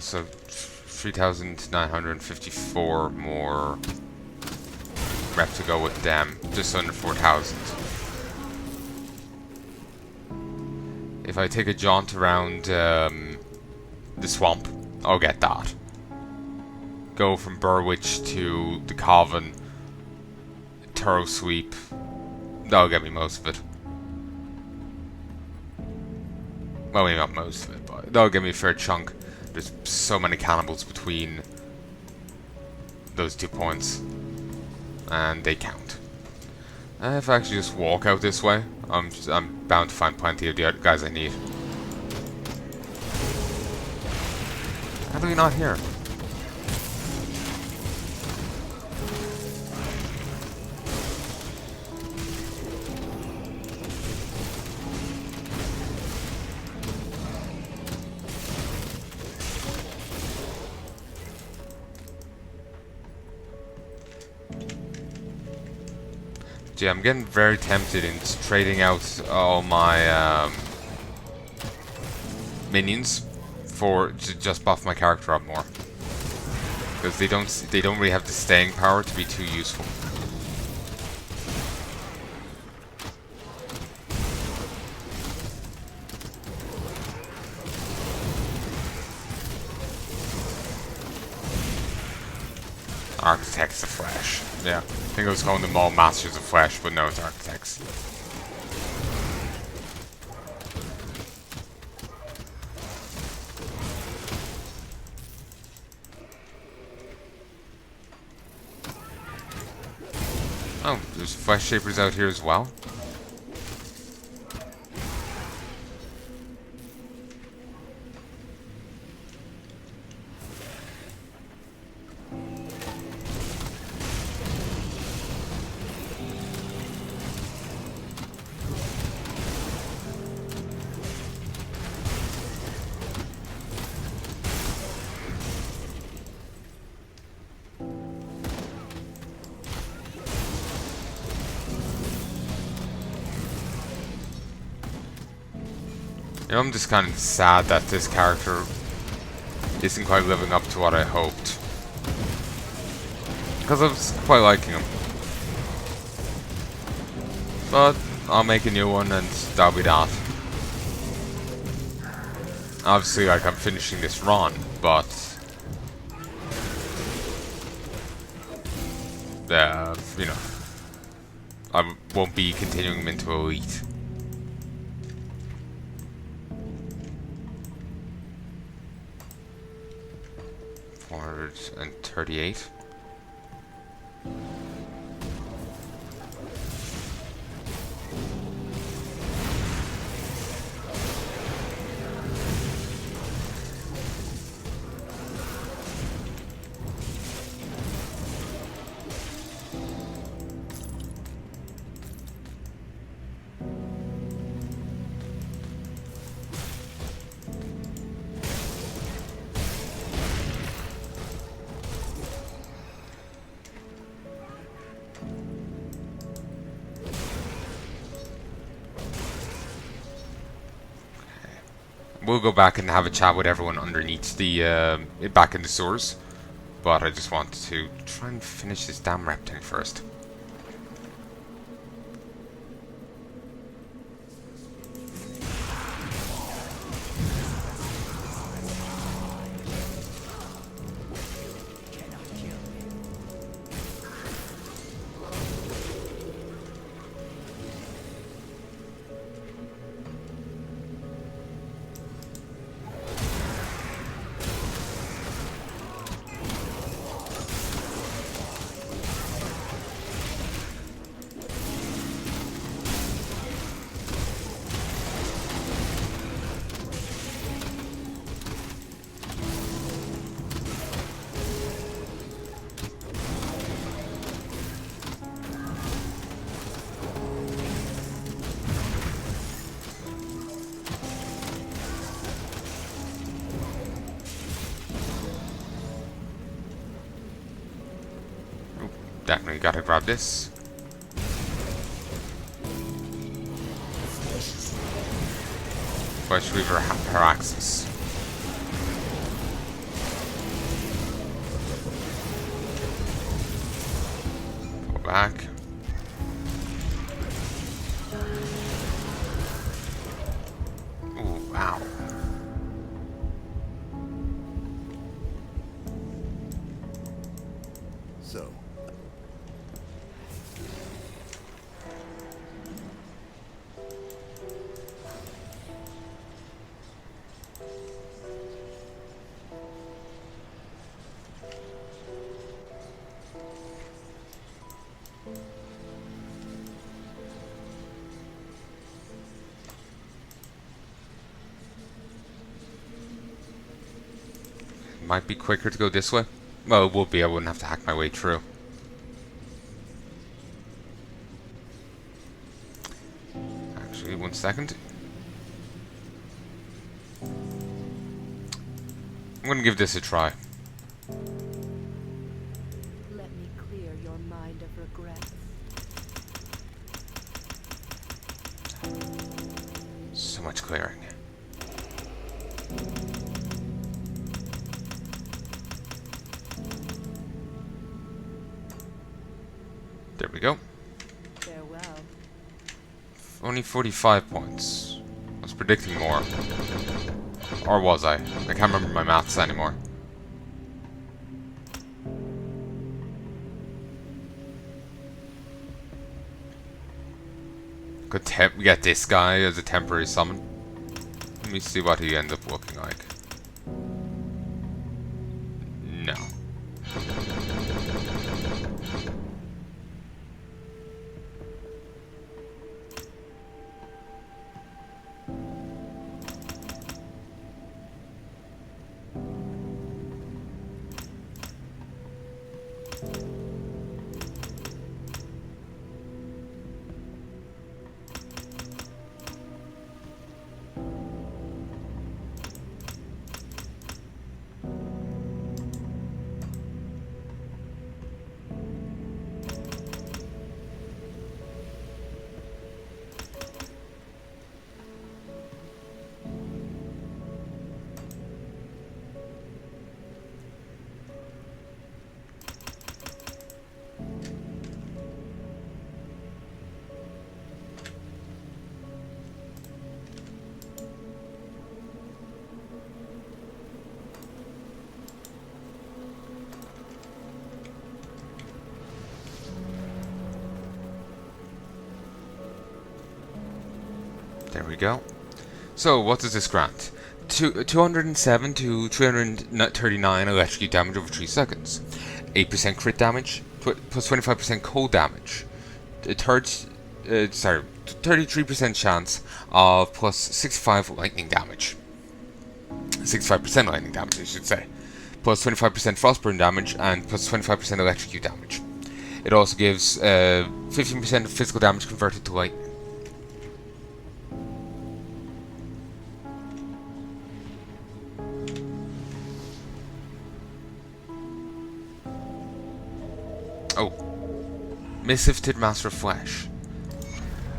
so 3,954 more rep to go with them. Just under 4,000. If I take a jaunt around the swamp, I'll get that. Go from Burwich to the Coven, thorough sweep. That'll get me most of it. Well, maybe not most of it, but that'll give me a fair chunk. There's so many cannibals between those 2 points, and they count. If I actually just walk out this way, I'm bound to find plenty of the other guys I need. How do we not hear? Yeah, I'm getting very tempted in trading out all my minions for to just buff my character up more, because they don't really have the staying power to be too useful. Architects of Flesh. Yeah, I think I was calling them all Masters of Flesh, but no, it's Architects. Oh, there's Flesh Shapers out here as well. You know, I'm just kind of sad that this character isn't quite living up to what I hoped, because I was quite liking him. But I'll make a new one and that'll be that. Obviously, like, I'm finishing this run, but you know, I won't be continuing him into Elite. And 38. We'll go back and have a chat with everyone underneath the back in the sewers, but I just wanted to try and finish this damn rep thing first. Definitely gotta grab this. Flesh Weaver Haraxis. back. Ooh, ow. So, Might be quicker to go this way. Well, it would be. I wouldn't have to hack my way through. Actually, 1 second. I'm gonna give this a try. Let me clear your mind of regrets. So much clearing. There we go. Farewell. Only 45 points. I was predicting more. Or was I? I can't remember my maths anymore. Could we get this guy as a temporary summon? Let me see what he ends up looking like. No. There we go. So, what does this grant? 207 to 339 electrocute damage over 3 seconds. 8% crit damage, plus 25% cold damage. 33% chance of plus 65 lightning damage. 65% lightning damage, I should say. Plus 25% frostburn damage and plus 25% electrocute damage. It also gives 15% of physical damage converted to lightning. Oh. Missive to the Master of Flesh.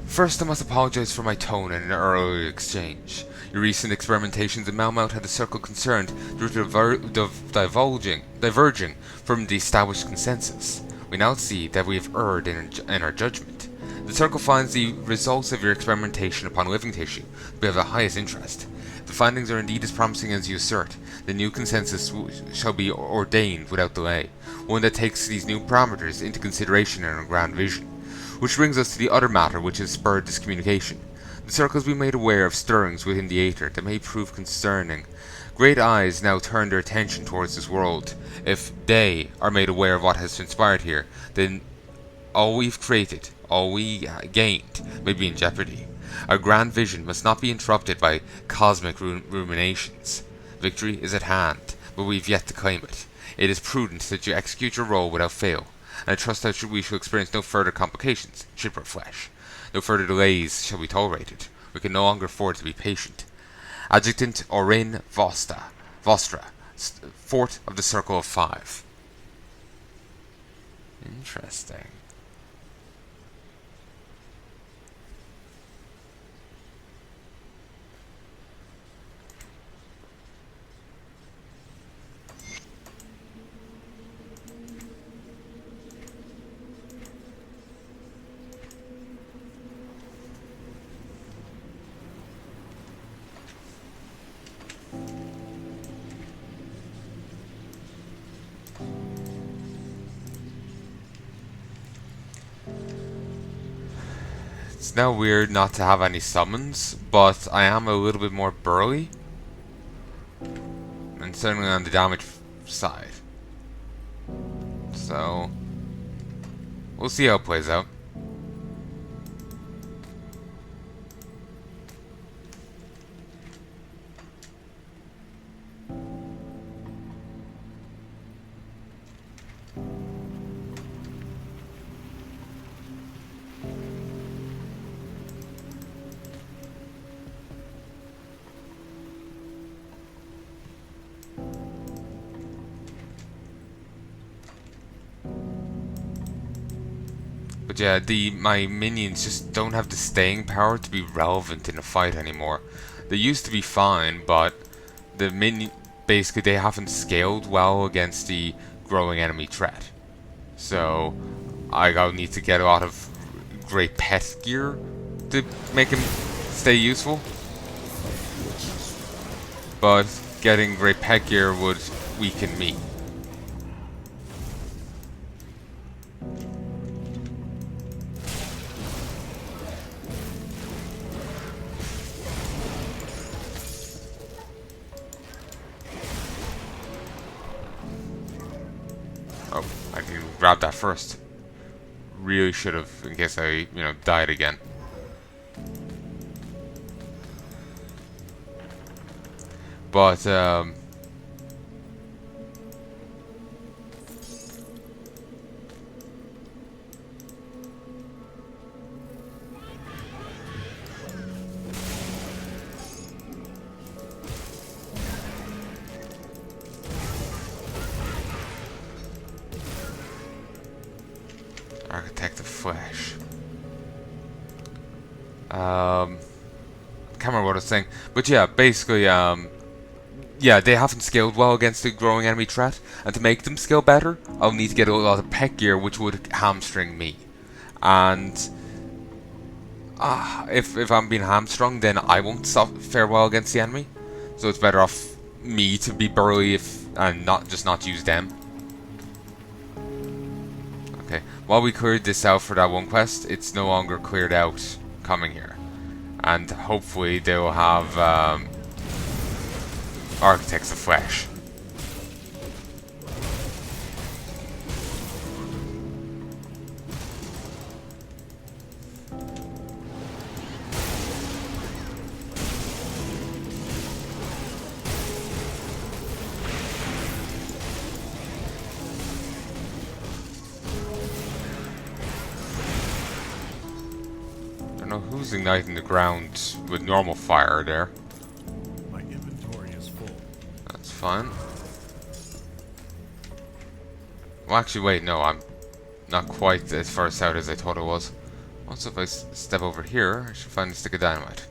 First, I must apologize for my tone in an earlier exchange. Your recent experimentations in Malmouth had the Circle concerned due to diverging from the established consensus. We now see that we have erred in our judgment. The Circle finds the results of your experimentation upon living tissue to be of the highest interest. If the findings are indeed as promising as you assert, the new consensus shall be ordained without delay, one that takes these new parameters into consideration in our grand vision. Which brings us to the other matter which has spurred this communication. The Circle has been made aware of stirrings within the Aether that may prove concerning. Great eyes now turn their attention towards this world. If they are made aware of what has transpired here, then all we've created, all we gained, may be in jeopardy. Our grand vision must not be interrupted by cosmic ruminations. Victory is at hand, but we've yet to claim it. It is prudent that you execute your role without fail, and I trust that we shall experience no further complications, ship or flesh. No further delays shall be tolerated. We can no longer afford to be patient. Adjutant Orin Vostra, Fort of the Circle of Five. Interesting. It's now weird not to have any summons, but I am a little bit more burly. And certainly on the damage side. So, we'll see how it plays out. But yeah, my minions just don't have the staying power to be relevant in a fight anymore. They used to be fine, but the basically they haven't scaled well against the growing enemy threat. So I'll need to get a lot of great pet gear to make him stay useful. But getting great pet gear would weaken me. Oh, I can grab that first. Really should have, in case I, died again. But, Architect of Flesh. Can't remember what I was saying, but yeah, basically, yeah, they haven't scaled well against the growing enemy threat, and to make them scale better, I'll need to get a lot of pet gear, which would hamstring me. And if I'm being hamstrung, then I won't fare well against the enemy. So it's better off me to be burly and not use them. Okay, while we cleared this out for that one quest, it's no longer cleared out coming here. And hopefully they will have Architects of Flesh. I don't know who's igniting the ground with normal fire there. My inventory is full. That's fine. Well, actually, wait, no, I'm not quite as far south as I thought it was. Also, if I step over here, I should find a stick of dynamite.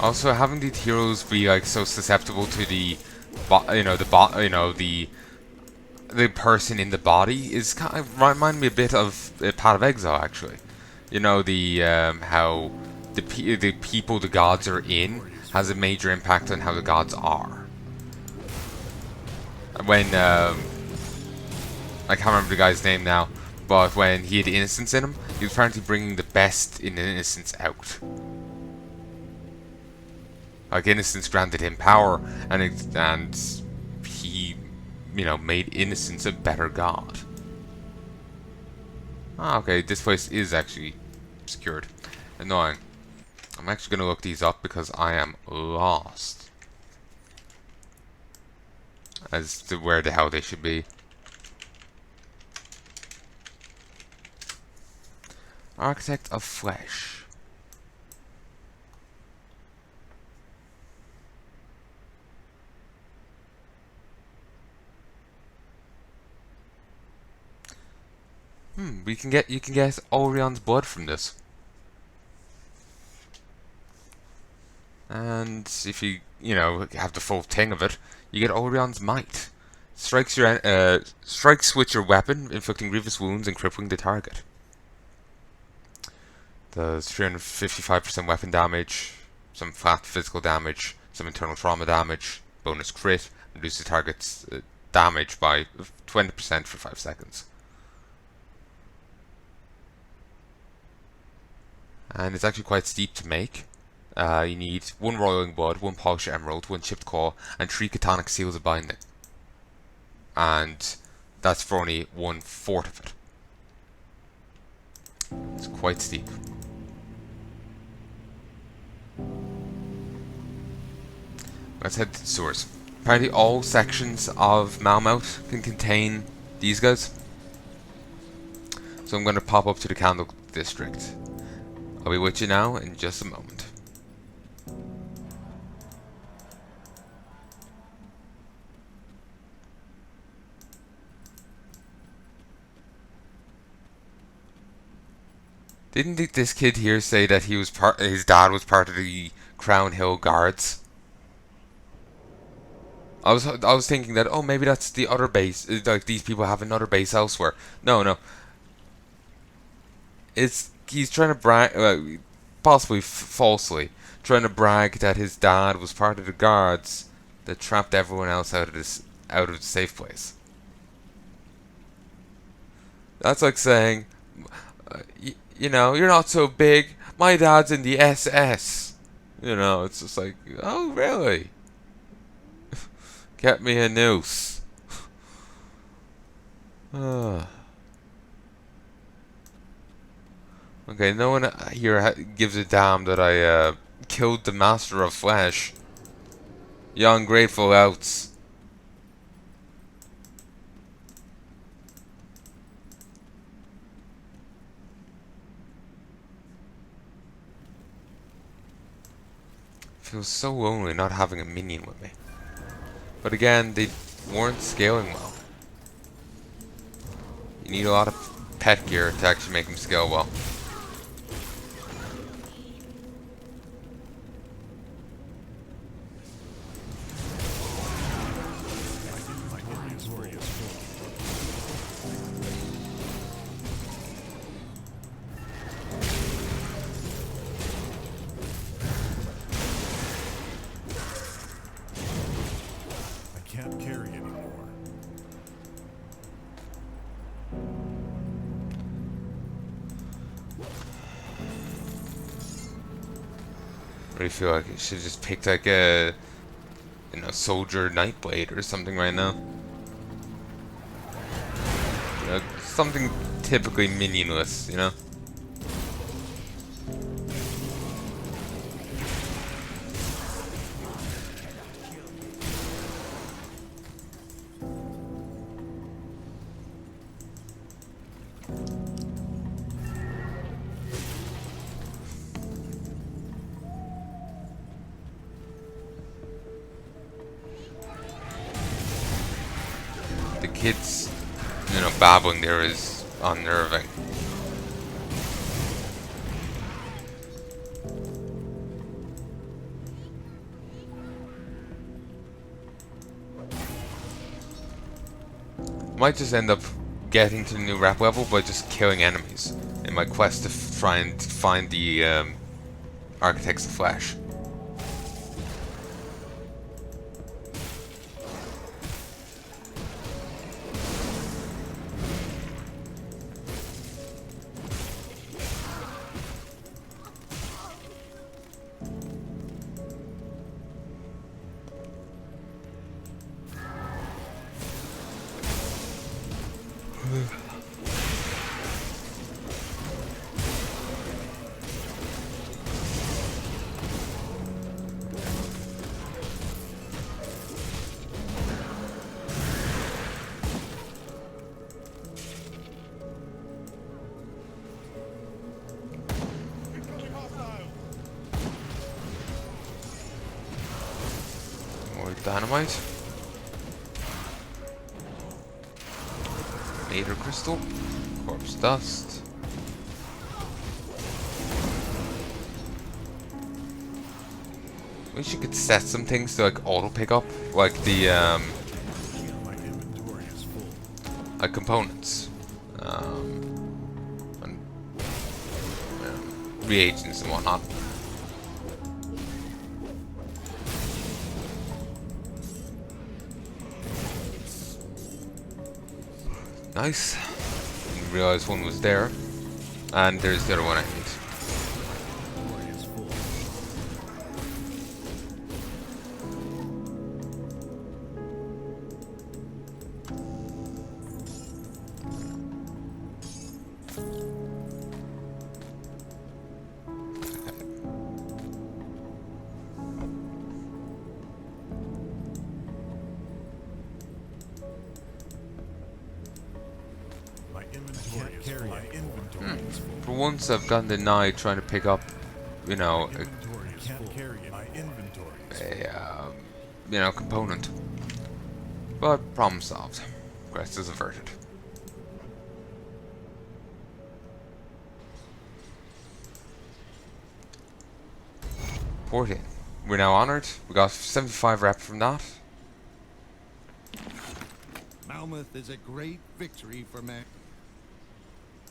Also, having these heroes be like so susceptible to the person in the body is kind of remind me a bit of Path of Exile, actually. You know, the how the people the gods are in has a major impact on how the gods are. When I can't remember the guy's name now, but when he had innocence in him, he was apparently bringing the best in innocence out. Like, innocence granted him power, and he, made innocence a better god. Ah, okay, this place is actually secured. Annoying. I'm actually gonna look these up because I am lost as to where the hell they should be. Architect of Flesh. You can get Orion's blood from this. And if you have the full thing of it, you get Orion's might. Strikes with your weapon, inflicting grievous wounds and crippling the target. Does 355% weapon damage, some flat physical damage, some internal trauma damage, bonus crit, reduces the target's damage by 20% for 5 seconds. And it's actually quite steep to make. You need 1 roiling blood, 1 polished emerald, 1 chipped core, and 3 catonic seals of binding. And that's for only 1/4 of it. It's quite steep. Let's head to the sewers. Apparently all sections of Malmouth can contain these guys. So I'm going to pop up to the Candle District. I'll be with you now in just a moment. Didn't this kid here say that his dad was part of the Crown Hill Guards? I was thinking that, oh, maybe that's the other base. Like these people have another base elsewhere. No. He's trying to brag, possibly falsely, trying to brag that his dad was part of the guards that trapped everyone else out of the safe place. That's like saying, you're not so big. My dad's in the SS. It's just like, oh, really? Get me a noose. Okay, no one here gives a damn that I killed the Master of Flesh. You ungrateful outs. Feels so lonely not having a minion with me. But again, they weren't scaling well. You need a lot of pet gear to actually make them scale well. My inventory is full. I can't carry anymore. I really feel like I should just pick like a soldier nightblade or something right now. Something typically minionless, The kids, babbling there is unnerving. Might just end up getting to the new rep level by just killing enemies in my quest to try and find the Architects of Flesh. Dynamite. Nether crystal. Corpse dust. Wish you could set some things to like auto pick up, like the My inventory is full. like components, and reagents and whatnot. Nice. Didn't realize one was there, and there's the other one I need. Inventory is full. My inventory is full. My inventory is full. For once, I've gotten denied trying to pick up, you know, Inventory is full. Carry it. My inventory is full. you know, component. But problem solved. Quest is averted. Port in. We're now honored. We got 75 rep from that. Malmuth is a great victory for man.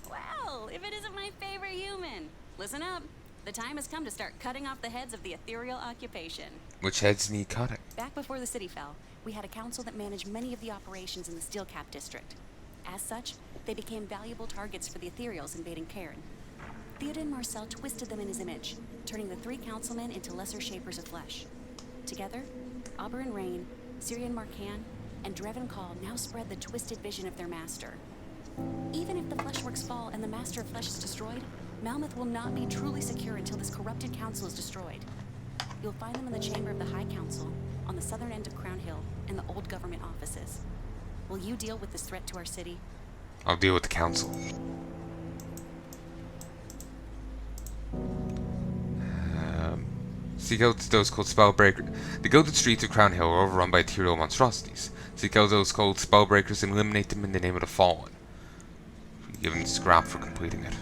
Well, if it isn't my favorite human. Listen up. The time has come to start cutting off the heads of the ethereal occupation. Which heads need cutting? Back before the city fell, we had a council that managed many of the operations in the Steelcap district. As such, they became valuable targets for the ethereals invading Cairn. Theoden Marcel twisted them in his image, turning the 3 councilmen into lesser shapers of flesh. Together, Oberyn Rain, Syrian Marcan, and Drevin Call now spread the twisted vision of their master. Even if the Fleshworks fall and the Master of Flesh is destroyed, Malmuth will not be truly secure until this corrupted council is destroyed. You'll find them in the chamber of the High Council, on the southern end of Crown Hill, in the old government offices. Will you deal with this threat to our city? I'll deal with the council. Seek out those called Spellbreakers. The gilded streets of Crown Hill are overrun by ethereal monstrosities. Seek out those called Spellbreakers and eliminate them in the name of the Fallen. Give them scrap for completing it.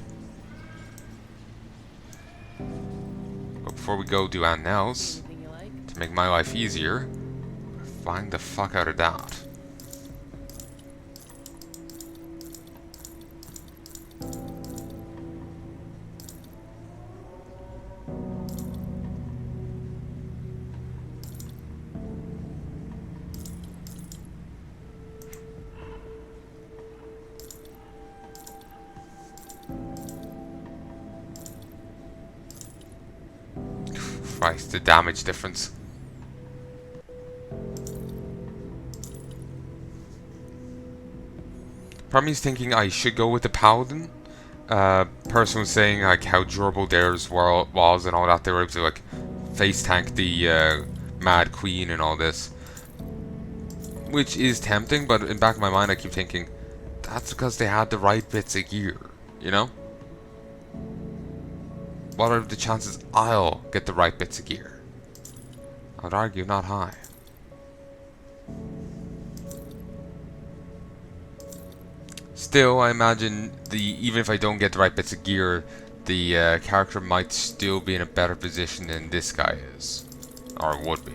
But before we go do anything else, to make my life easier, find the fuck out of that. Christ, the damage difference. Part of me is thinking I should go with the Paladin. Person was saying like how durable theirs was and all that. They were able to like face tank the Mad Queen and all this, which is tempting. But in the back of my mind, I keep thinking that's because they had the right bits of gear, you know. What are the chances I'll get the right bits of gear? I'd argue not high. Still, I imagine even if I don't get the right bits of gear, the character might still be in a better position than this guy is. Or would be.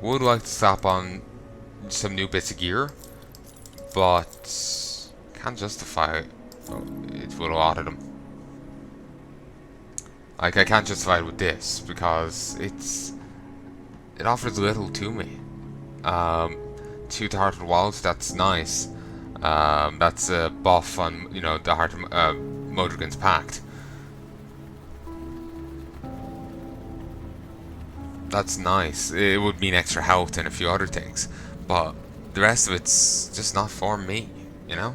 Would like to slap on some new bits of gear, but can't justify it with a lot of them. Like I can't justify it with this because it offers little to me. 2 to Heart of the Wilds, that's nice. That's a buff on the Heart of Modrigan's Pact. That's nice. It would mean extra health and a few other things, but the rest of it's just not for me, you know?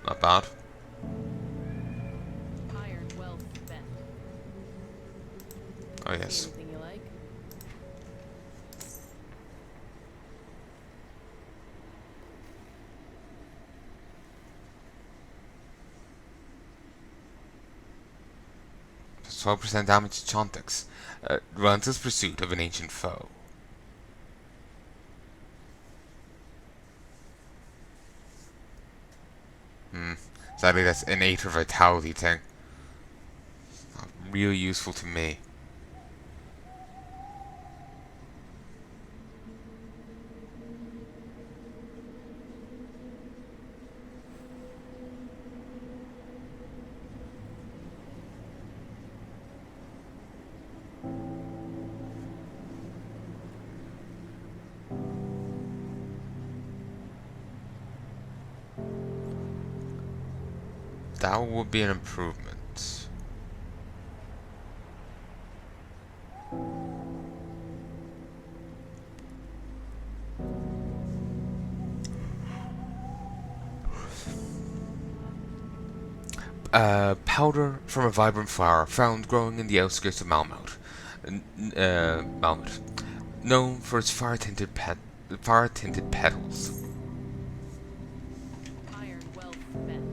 Not bad. Iron well spent. Oh yes. Anything you like? Plus 12% damage to Chontex. Relentless pursuit of an ancient foe. Sadly, that's an 8 or vitality thing. Not really useful to me. That would be an improvement. Powder from a vibrant flower found growing in the outskirts of Malmouth. Malmouth. Known for its fire-tinted petals. Iron well spent.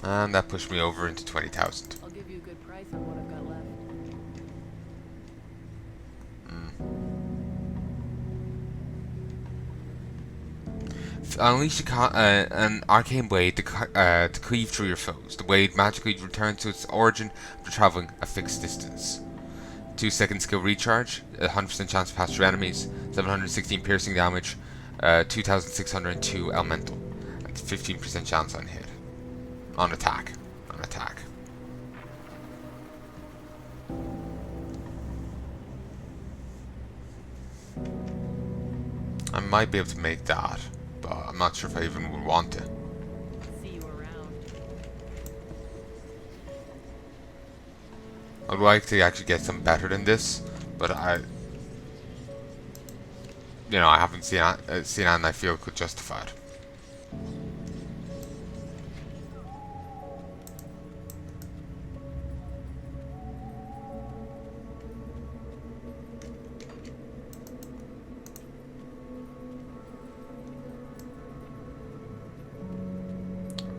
And that pushed me over into 20,000. I'll give you a good price on what I've got left. Unleash an arcane blade to cleave through your foes. The blade magically returns to its origin after traveling a fixed distance. 2-second skill recharge, 100% chance to pass through enemies, 716 piercing damage, 2,602 elemental, and 15% chance on hit. On attack. On attack. I might be able to make that, but I'm not sure if I even would want to. See you around. I'd like to actually get some better than this, but I haven't seen it and I feel could justify it.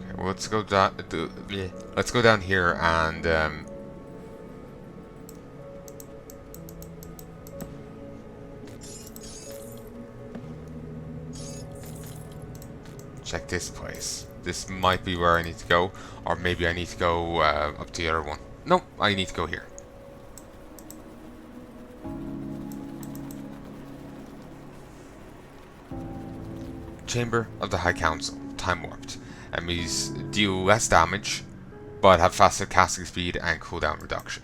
Okay, well, let's go down. Let's go down here and check this place. This might be where I need to go, or maybe I need to go up to the other one. No, I need to go here. Chamber of the High Council, time warped. Enemies deal less damage, but have faster casting speed and cooldown reduction.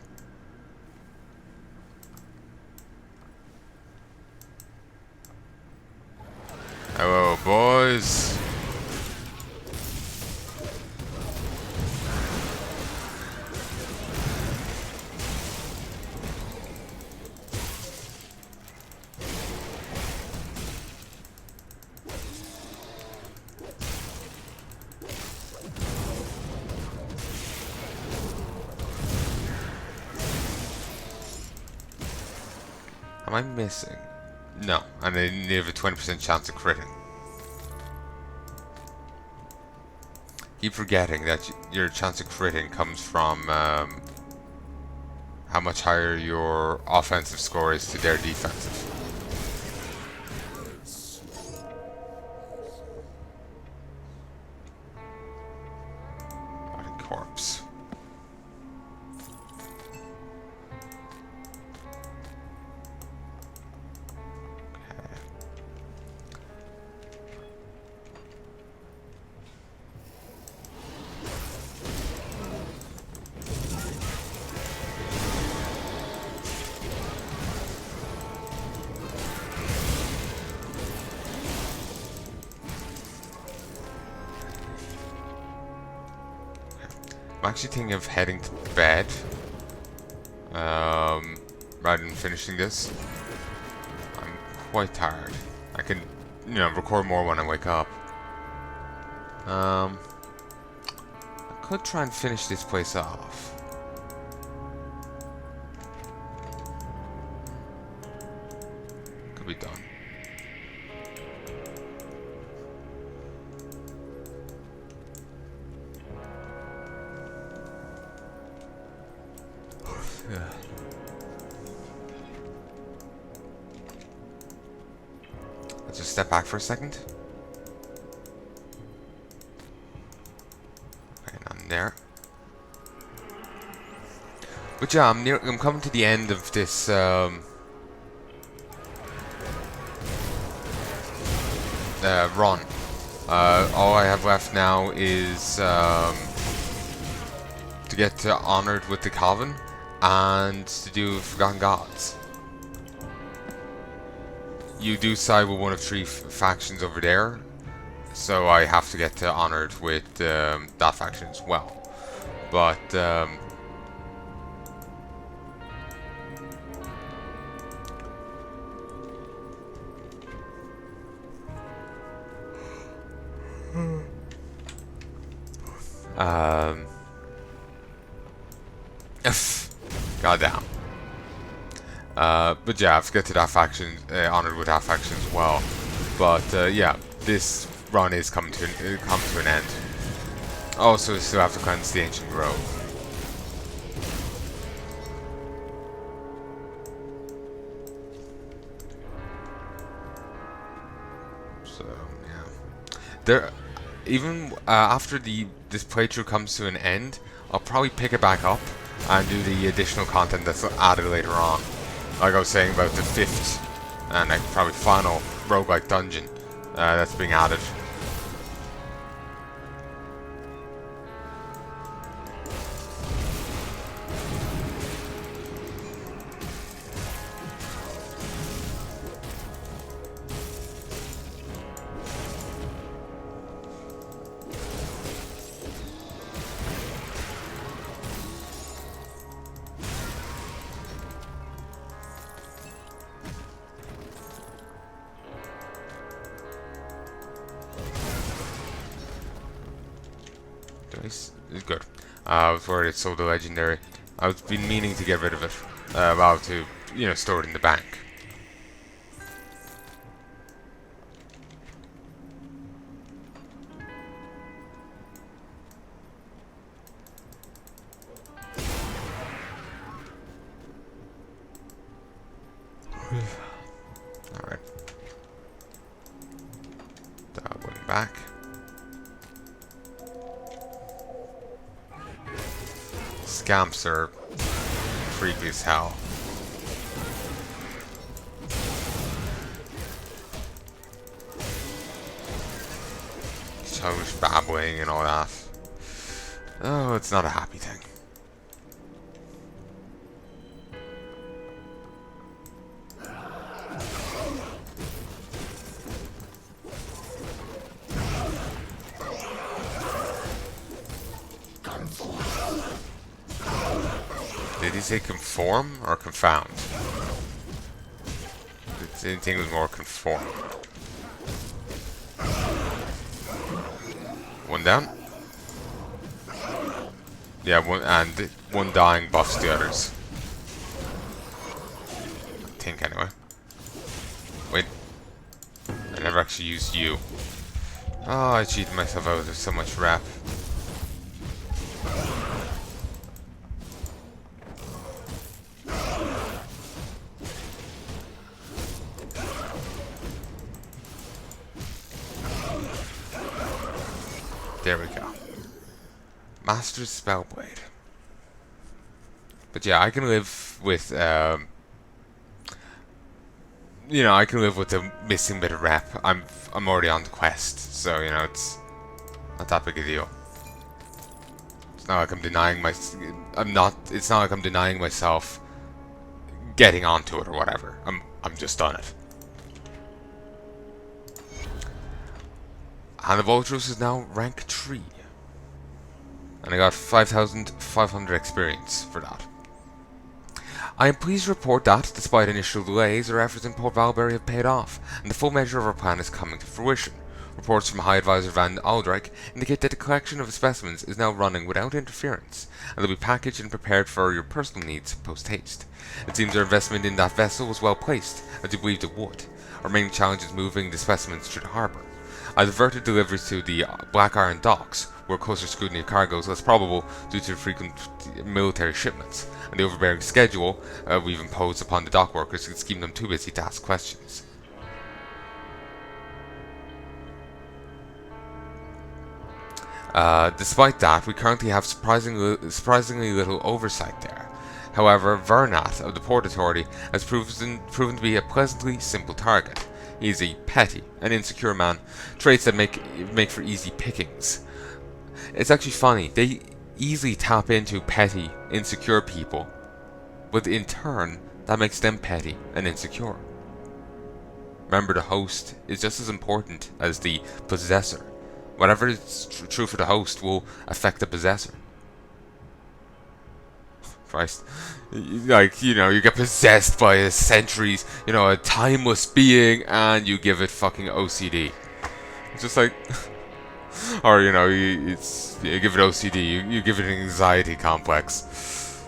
Hello, boys. Am I missing? No, and I only have a 20% chance of critting. Keep forgetting that your chance of critting comes from how much higher your offensive score is to their defensive. Body corpse. I'm actually thinking of heading to bed rather than finishing this. I'm quite tired. I can you know, record more when I wake up. I could try and finish this place off. Could be done. Yeah. Let's just step back for a second. Okay, I'm there. But yeah, I'm coming to the end of this run. All I have left now is to get honored with the Calvin and to do Forgotten Gods. You do side with one of three factions over there, so I have to get honored with that faction as well. But goddamn. But yeah, I have to get to that faction, honored with that faction as well. But yeah, this run is coming to an end. Also, we still have to cleanse the ancient grove. So yeah, there. Even after this playthrough comes to an end, I'll probably pick it back up and do the additional content that's added later on. Like I was saying about the 5th and like probably final roguelike dungeon that's being added. It's good. I was worried it sold the legendary. I've been meaning to get rid of it. Well, to, you know, store it in the bank. Alright. Going back. Scamps are creepy as hell. So much babbling and all that. Oh, it's not a happy thing. Did he say conform or confound? I didn't think it was more conform. One down. Yeah, one dying buffs the others. I think anyway. Wait. I never actually used you. Oh, I cheated myself out of so much rep. There we go. Master's Spellblade. But yeah, I can live with, you know, I can live with the missing bit of rep. I'm already on the quest, so you know it's not that big a deal. It's not like I'm denying It's not like I'm denying myself getting onto it or whatever. I'm just on it. Hand of Ultros is now rank 3. And I got 5,500 experience for that. I am pleased to report that, despite initial delays, our efforts in Port Valbury have paid off, and the full measure of our plan is coming to fruition. Reports from High Advisor Van Aldrich indicate that the collection of specimens is now running without interference, and they'll be packaged and prepared for your personal needs post-haste. It seems our investment in that vessel was well placed, as we believed it would. Our main challenge is moving the specimens through the harbour. I diverted deliveries to the Black Iron docks, where closer scrutiny of cargo is less probable due to the frequent military shipments, and the overbearing schedule we've imposed upon the dock workers is keeping them too busy to ask questions. Despite that, we currently have surprisingly little oversight there. However, Vernat of the Port Authority has proven to be a pleasantly simple target. He is a petty and insecure man, traits that make for easy pickings. It's actually funny, they easily tap into petty, insecure people, but in turn, that makes them petty and insecure. Remember, the host is just as important as the possessor. Whatever is true for the host will affect the possessor. Christ. Like, you know, you get possessed by a centuries, you know, a timeless being, and you give it fucking OCD. It's just like... or, you know, you give it OCD, you give it an anxiety complex.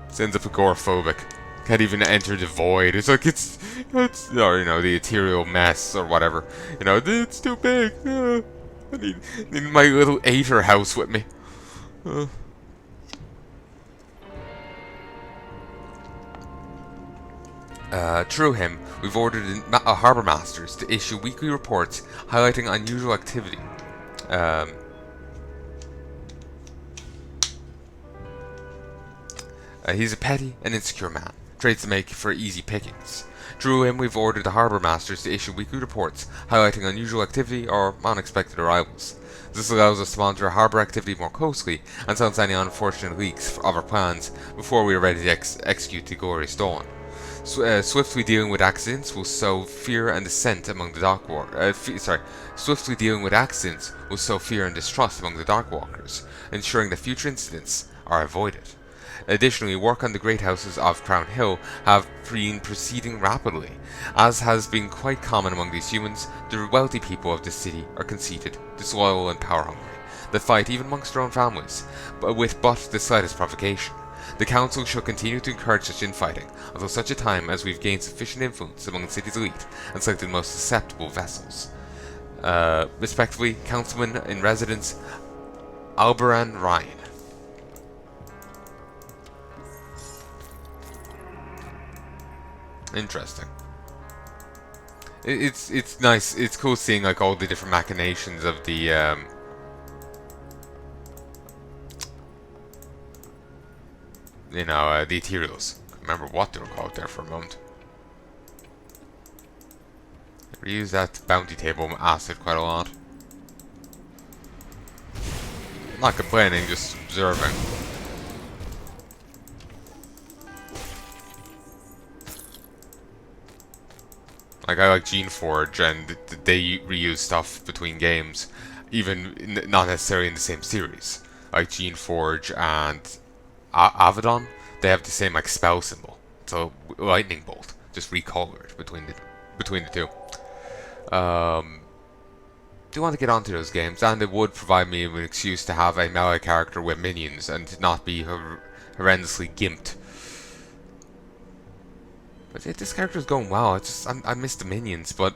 It ends up agoraphobic. Can't even enter the void. It's like, it's or, you know, the ethereal mess, or whatever. You know, it's too big. I need my little Aether house with me. Through him, we've ordered harbour masters to issue weekly reports highlighting unusual activity. He's a petty and insecure man, traits to make for easy pickings. Through him, we've ordered the harbour masters to issue weekly reports highlighting unusual activity or unexpected arrivals. This allows us to monitor harbour activity more closely and silence any unfortunate leaks of our plans before we are ready to execute the glorious dawn. Swiftly dealing with accidents will sow fear and dissent among the dock Swiftly dealing with accidents will sow fear and distrust among the dock walkers, ensuring that future incidents are avoided. Additionally, work on the great houses of Crown Hill have been proceeding rapidly. As has been quite common among these humans, the wealthy people of this city are conceited, disloyal and power-hungry. They fight even amongst their own families, but with the slightest provocation. The Council shall continue to encourage such infighting, until such a time as we've gained sufficient influence among the city's elite and selected the most susceptible vessels. Respectively, Councilman in Residence, Alberan Ryan. Interesting. It's nice. It's cool seeing like all the different machinations of the you know, the Ethereals. Remember what they were called there for a moment. Reuse that bounty table acid quite a lot. Not complaining, just observing. Like, I like Geneforge, and they reuse stuff between games, even not necessarily in the same series. Like Geneforge and Avedon, they have the same like spell symbol. So lightning bolt, just recolored between the two. Do want to get onto those games, and it would provide me with an excuse to have a melee character with minions and not be horrendously gimped. But yeah, this character is going well. It's just I miss the minions, but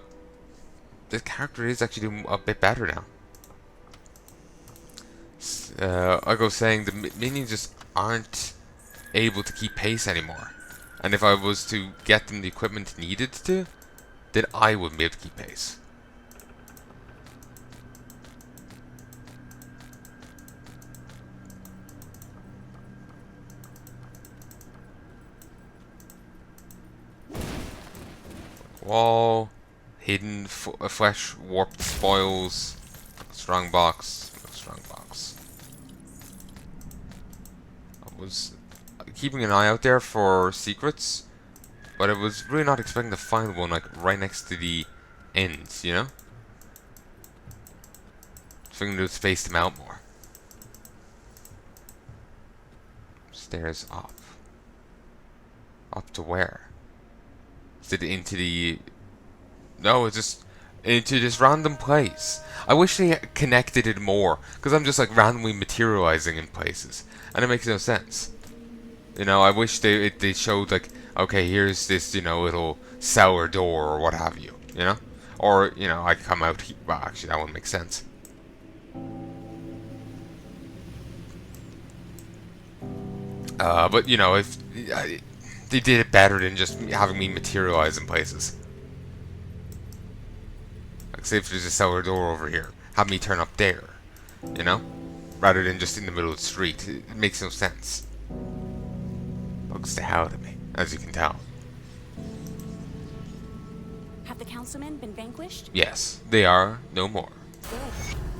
this character is actually doing a bit better now. I go saying the minions just aren't able to keep pace anymore, and if I was to get them the equipment needed to, then I wouldn't be able to keep pace. Wall, hidden flesh, warped spoils, strong box, no strong box. I was keeping an eye out there for secrets, but I was really not expecting to find one like right next to the ends, you know? Thinking to space them out more. Stairs up. Up to where? Is it into the... No, it's just into this random place. I wish they connected it more, because I'm just like randomly materializing in places, and it makes no sense. You know, I wish they showed like, okay, here's this, you know, little cellar door or what have you, you know? Or, you know, I come out here. Well, actually, that wouldn't make sense. But, you know, if they did it better than just having me materialize in places. Like, say if there's a cellar door over here, have me turn up there, you know? Rather than just in the middle of the street. It makes no sense. Bugs the hell out of me, as you can tell. Have the councilmen been vanquished? Yes, they are no more. Good.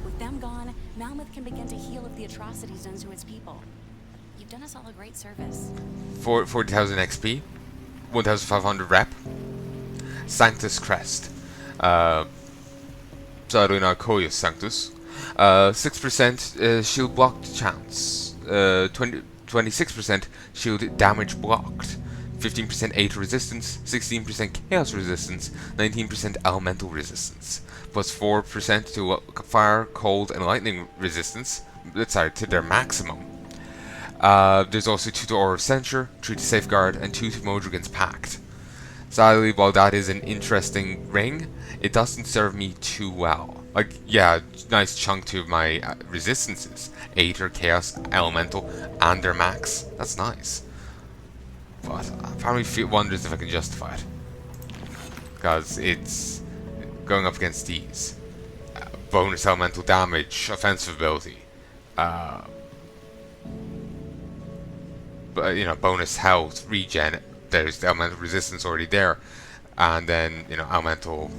With them gone, Malmouth can begin to heal of the atrocities done to its people. You've done us all a great service. 40,000 XP, 1,500 rep, Sanctus Crest, Saduna Coius Sanctus, 6% shield blocked chance, 26% shield damage blocked, 15% 8 resistance, 16% chaos resistance, 19% elemental resistance, plus 4% to fire, cold, and lightning resistance, sorry, to their maximum. There's also 2 to Aura of Censure, 3 to Safeguard, and 2 to Modrigan's Pact. Sadly, while that is an interesting ring, it doesn't serve me too well. Like, yeah, nice chunk to my resistances. 8 are Chaos, Elemental, and their max. That's nice. But part of me wonders if I can justify it. Because it's going up against these. Bonus elemental damage, offensive ability. But, you know, bonus health, regen. There's the elemental resistance already there. And then, you know, elemental...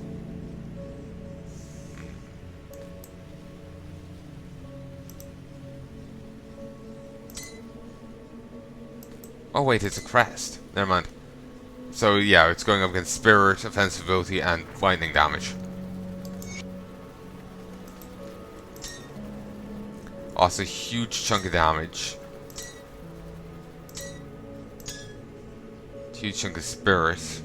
Oh wait, it's a crest. Never mind. So yeah, it's going up against spirit, offensive ability, and lightning damage. Also, huge chunk of damage. Huge chunk of spirit.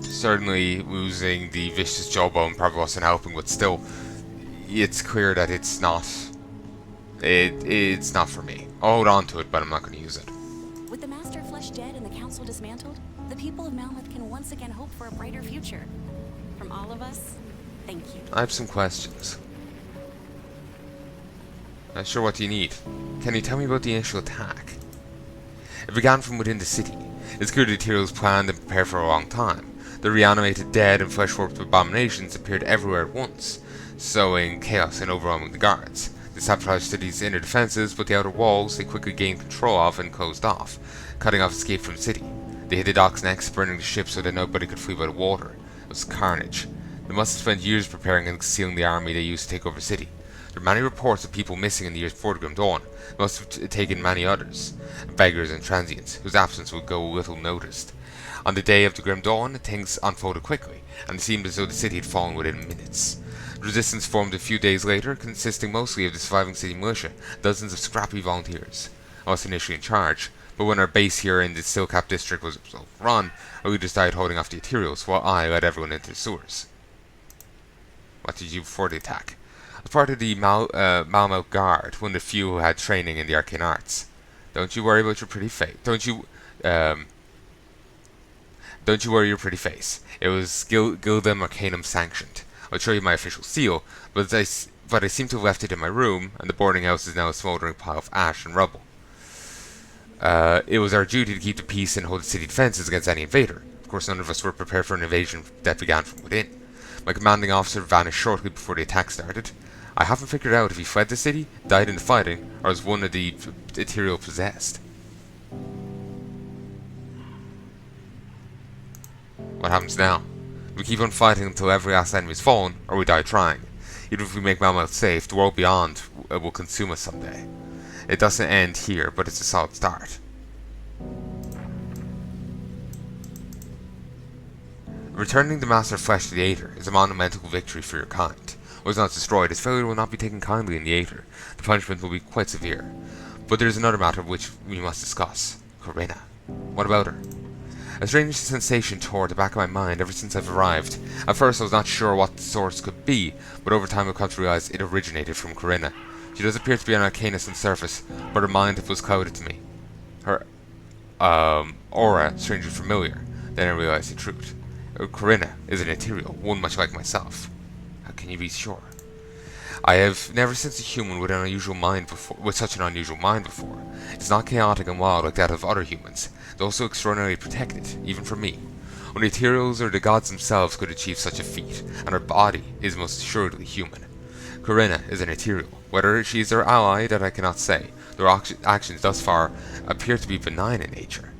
Certainly losing the vicious jawbone probably wasn't helping, but still, it's clear that it's not. It's not for me. I'll hold on to it, but I'm not going to use it. With the Master Flesh dead and the Council dismantled, the people of Malmouth can once again hope for a brighter future. From all of us, thank you. I have some questions. Not sure what you need. Can you tell me about the initial attack? It began from within the city. It's clear the Tyrells planned and prepared for a long time. The reanimated dead and flesh-warped abominations appeared everywhere at once, sowing chaos and overwhelming the guards. They sabotaged the city's inner defenses, but the outer walls they quickly gained control of and closed off, cutting off escape from the city. They hid the docks next, burning the ship so that nobody could flee by the water. It was carnage. They must have spent years preparing and concealing the army they used to take over the city. There are many reports of people missing in the years before the Grim Dawn. They must have taken many others, beggars and transients, whose absence would go little noticed. On the day of the Grim Dawn, things unfolded quickly, and it seemed as though the city had fallen within minutes. The resistance formed a few days later, consisting mostly of the surviving city militia, dozens of scrappy volunteers. I was initially in charge, but when our base here in the Stillcap district was overrun, our leaders died holding off the Ethereals, while I led everyone into the sewers. What did you do before the attack? I was part of the Malmouth Guard, one of the few who had training in the arcane arts. Don't you worry about your pretty face. Don't you worry your pretty face. It was Gildem Arcanum sanctioned. I'll show you my official seal, but I seem to have left it in my room, and the boarding house is now a smouldering pile of ash and rubble. It was our duty to keep the peace and hold the city defenses against any invader. Of course, none of us were prepared for an invasion that began from within. My commanding officer vanished shortly before the attack started. I haven't figured out if he fled the city, died in the fighting, or was one of the Ethereal possessed. What happens now? We keep on fighting until every last enemy is fallen, or we die trying. Even if we make Malmouth safe, the world beyond will consume us someday. It doesn't end here, but it's a solid start. Returning the Master of Flesh to the Aether is a monumental victory for your kind. What is not destroyed, its failure will not be taken kindly in the Aether. The punishment will be quite severe. But there is another matter which we must discuss. Corinna. What about her? A strange sensation tore the back of my mind ever since I've arrived. At first I was not sure what the source could be, but over time I've come to realize it originated from Corinna. She does appear to be an arcanist on the surface, but her mind was clouded to me. Her aura strangely familiar. Then I realized the truth. Corinna is an ethereal, one much like myself. How can you be sure? I have never seen a human with such an unusual mind before. It's not chaotic and wild like that of other humans. It's also extraordinarily protected, even from me. Only ethereals or the gods themselves could achieve such a feat, and her body is most assuredly human. Corinna is an ethereal. Whether she is their ally, that I cannot say. Their actions thus far appear to be benign in nature.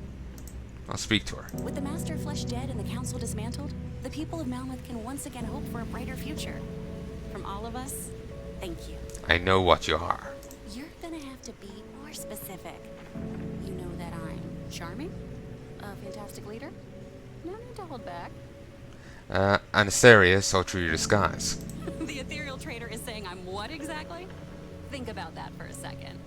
I'll speak to her. With the Master of Flesh dead and the Council dismantled, the people of Malmouth can once again hope for a brighter future. From all of us, thank you. I know what you are. You're gonna have to be more specific. You know that I'm charming? A fantastic leader? No need to hold back. Anastasia saw through your disguise. The ethereal traitor is saying I'm what exactly? Think about that for a second.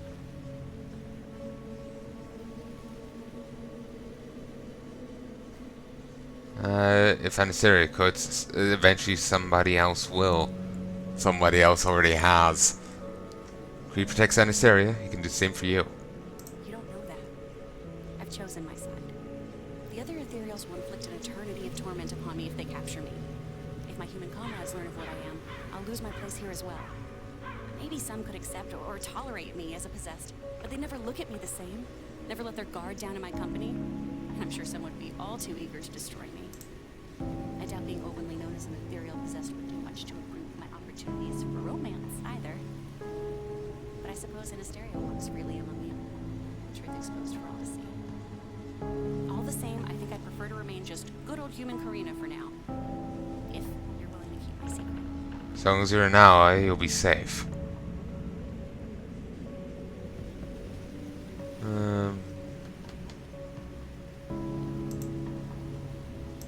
If Anastasia could, eventually somebody else will. Somebody else already has. If he protects Anastasia, he can do the same for you. You don't know that. I've chosen my side. The other ethereals will inflict an eternity of torment upon me if they capture me. If my human comrades learn of what I am, I'll lose my place here as well. Maybe some could accept or tolerate me as a possessed, but they never look at me the same, never let their guard down in my company, and I'm sure some would be all too eager to destroy me. I doubt being openly known as an ethereal possessed would do much to improve my opportunities for romance either. But I suppose Anastasia walks freely among you, the truth exposed for all to see. All the same, I think I'd prefer to remain just good old human Karina for now. If you're willing to keep my secret. As long as you're an ally, you'll be safe.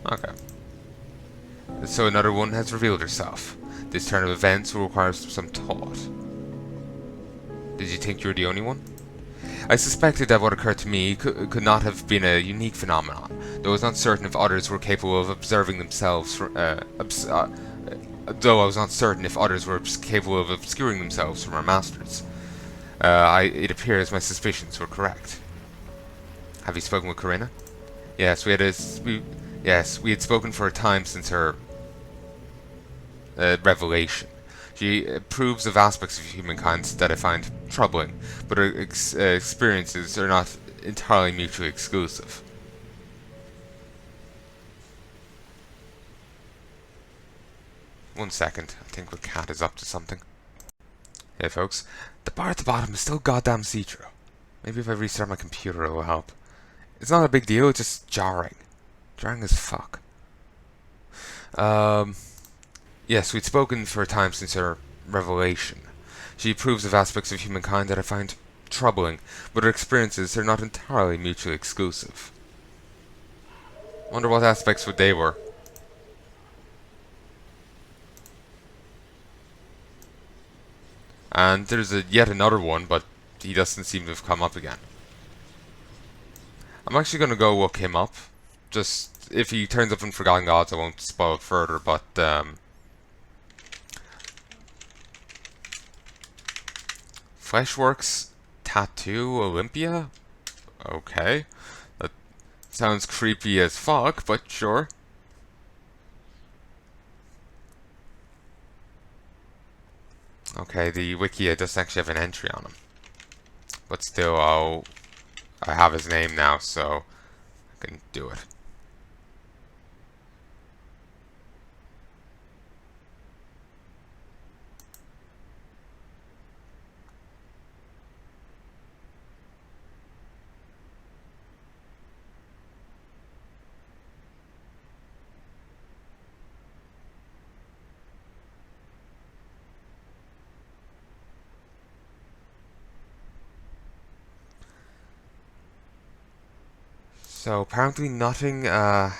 Okay. So another one has revealed herself. This turn of events will require some thought. Did you think you were the only one? I suspected that what occurred to me could not have been a unique phenomenon, though I was not certain if others were capable of observing themselves though I was not certain if others were capable of obscuring themselves from our masters. It appears my suspicions were correct. Have you spoken with Corinna? Yes, we had spoken for a time since her revelation. She approves of aspects of humankind that I find troubling, but her experiences are not entirely mutually exclusive. One second, I think the cat is up to something. Hey folks, the bar at the bottom is still goddamn see-through. Maybe if I restart my computer it will help. It's not a big deal, it's just jarring. Jarring as fuck. Yes, we'd spoken for a time since her revelation. She approves of aspects of humankind that I find troubling, but her experiences are not entirely mutually exclusive. Wonder what aspects they were. And there's yet another one, but he doesn't seem to have come up again. I'm actually going to go look him up. Just, if he turns up in Forgotten Gods, I won't spoil it further, but, Fleshworks Tattoo Olympia? Okay. That sounds creepy as fuck, but sure. Okay, the wiki doesn't actually have an entry on him. But still, I have his name now, so I can do it. So apparently nothing. Hmm.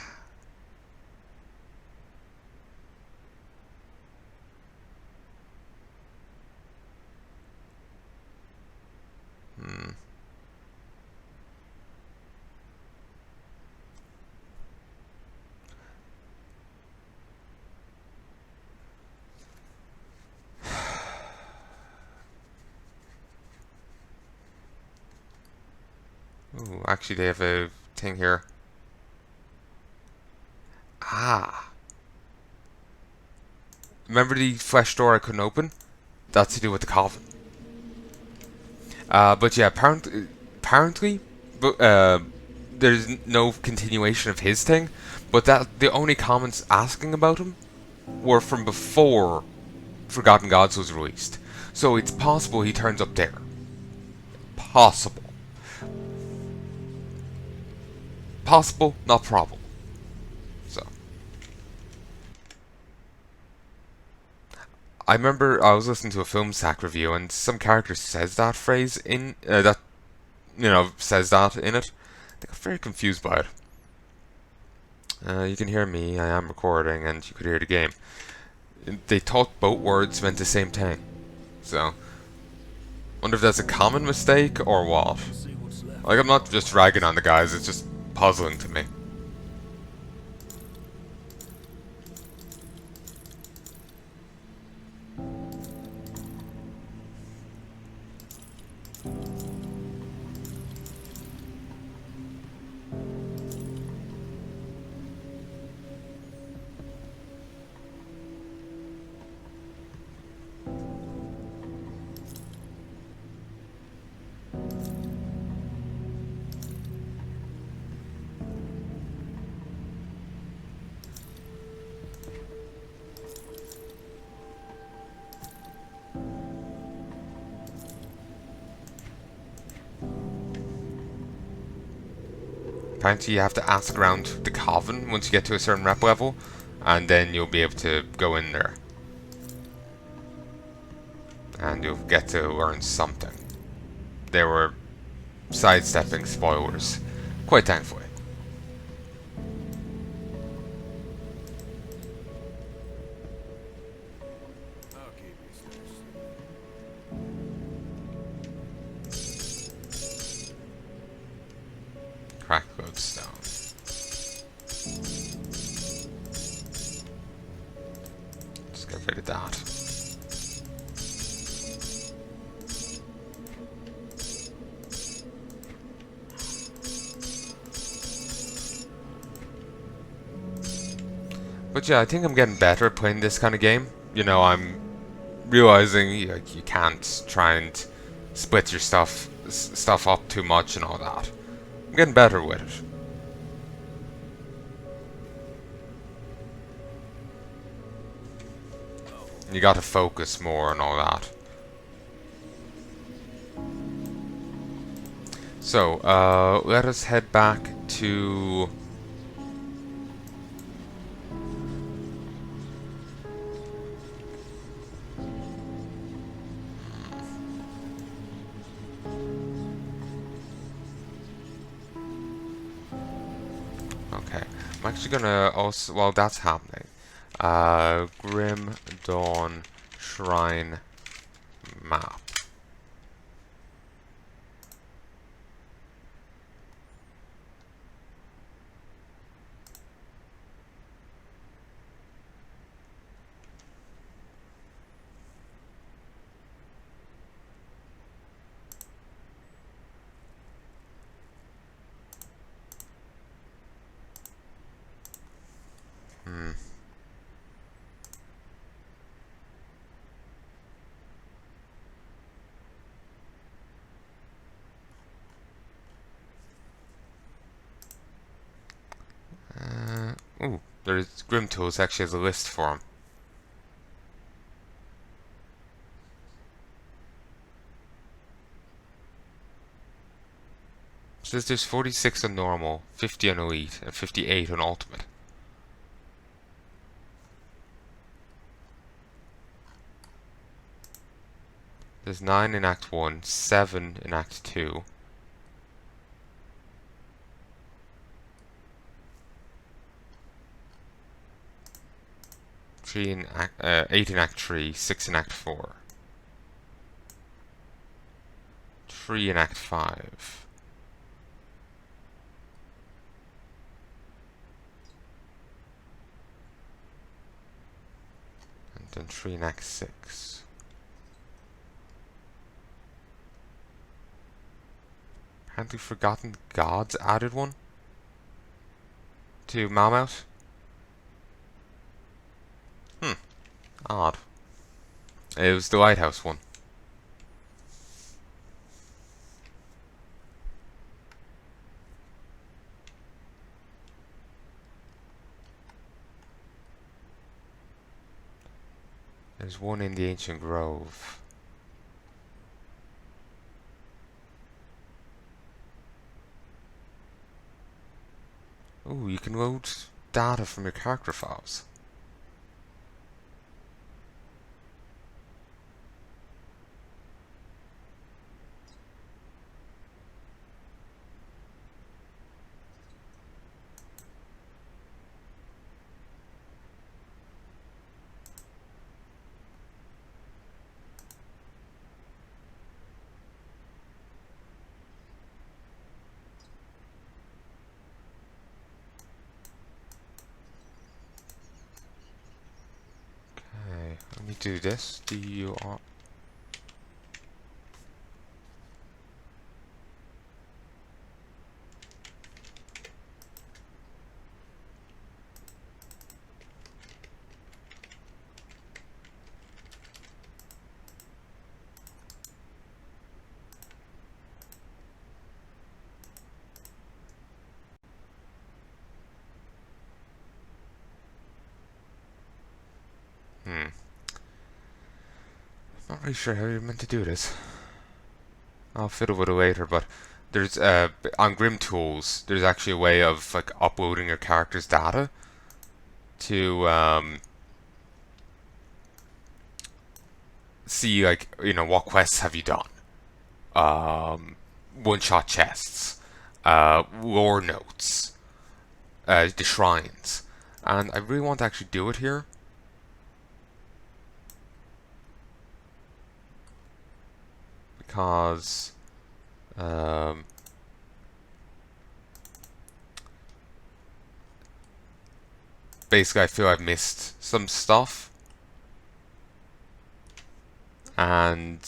Ooh, actually, they have a thing here. Ah. Remember the flesh door I couldn't open? That's to do with the coffin. But yeah, apparently, but there's no continuation of his thing. But that the only comments asking about him were from before Forgotten Gods was released. So it's possible he turns up there. Possible. Possible, not probable. So. I remember I was listening to a film sack review and some character says that phrase in, says that in it. I got very confused by it. You can hear me, I am recording, and you could hear the game. They thought both words meant the same thing. So, wonder if that's a common mistake or what. Like, I'm not just ragging on the guys, it's just puzzling to me. Apparently you have to ask around the coven once you get to a certain rep level, and then you'll be able to go in there. And you'll get to learn something. They were sidestepping spoilers, quite thankfully. Cracked lodestone. Just get rid of that. But yeah, I think I'm getting better at playing this kind of game. You know, I'm realizing you can't try and split your stuff up too much and all that. I'm getting better with it. You gotta focus more and all that. So, let us head back to... Okay, I'm actually gonna also, while that's happening, Grim Dawn Shrine map. Ooh, there's Grim Tools actually has a list for him. Says there's 46 on normal, 50 on elite, and 58 on ultimate. There's 9 in Act 1, 7 in Act 2. 8 in Act 3, 6 in Act 4, 3 in Act 5. And then 3 in Act 6. Apparently Forgotten Gods added one to Malmouth. Odd. It was the Lighthouse one. There's one in the Ancient Grove. Ooh, you can load data from your character files. Let me do this. DUR. Not really sure how you're meant to do this. I'll fiddle with it later, but there's on Grim Tools, there's actually a way of like uploading your character's data to see, like, you know, what quests have you done, one-shot chests, lore notes, the shrines, and I really want to actually do it here. Because basically I feel I've missed some stuff, and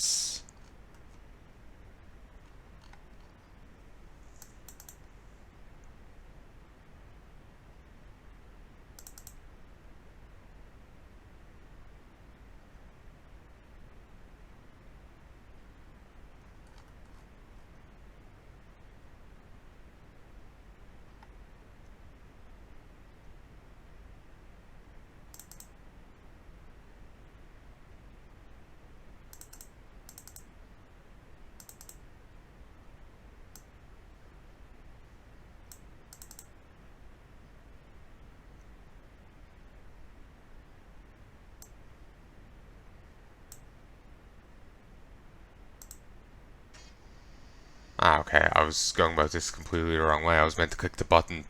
okay, I was going about this completely the wrong way. I was meant to click the button.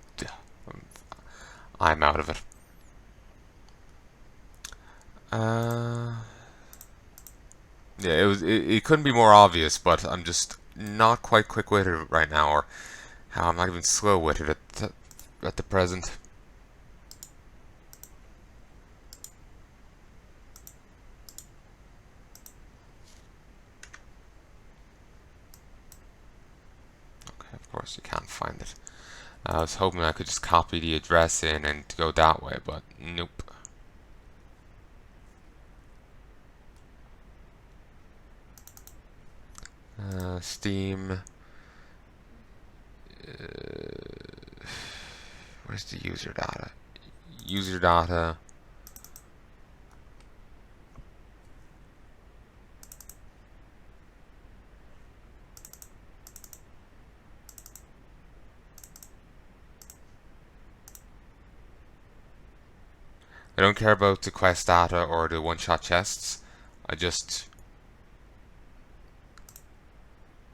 I'm out of it. Yeah, it couldn't be more obvious, but I'm just not quite quick-witted right now, or how I'm not even slow-witted at the present. Okay, of course you can't find it. I was hoping I could just copy the address in and go that way, but nope. Steam. Where's the user data? User data. I don't care about the quest data or the one-shot chests.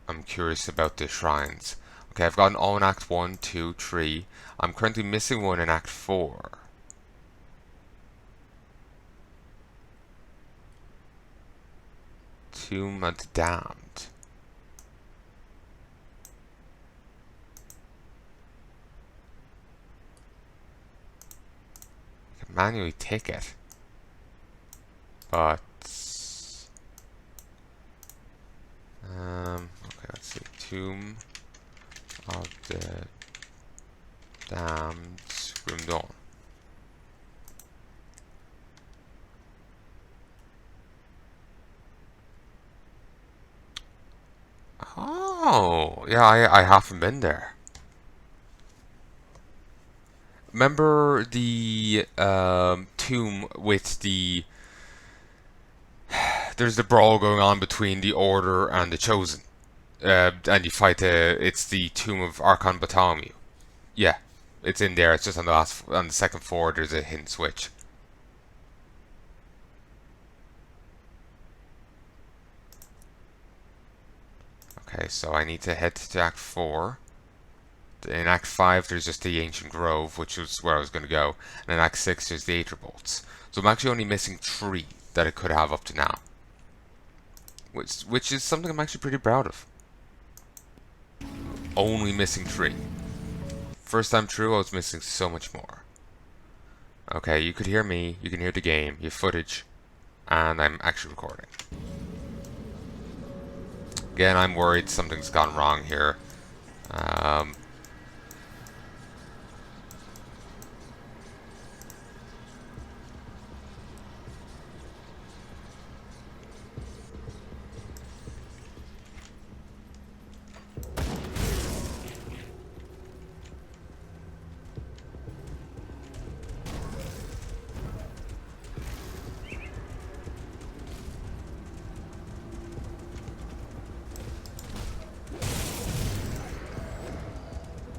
I'm curious about the shrines. Okay, I've gotten all in Act 1, 2, 3. I'm currently missing one in Act 4. Tomb of the Damned. I can manually take it. But okay, let's see. Tomb of the Damned Grim Dawn. Oh, yeah, I haven't been there. Remember the tomb with the... There's the brawl going on between the Order and the Chosen. And you fight it's the tomb of Archon Bartholomew. Yeah, it's in there. It's just on the second floor. There's a hidden switch. Okay, so I need to head to Act 4. In Act 5, there's just the Ancient Grove, which was where I was going to go. And in Act 6, there's the Aether Bolts. So I'm actually only missing 3 that I could have up to now. Which is something I'm actually pretty proud of. Only missing 3. First time through, I was missing so much more. Okay, you could hear me, you can hear the game, you have footage, and I'm actually recording. Again, I'm worried something's gone wrong here.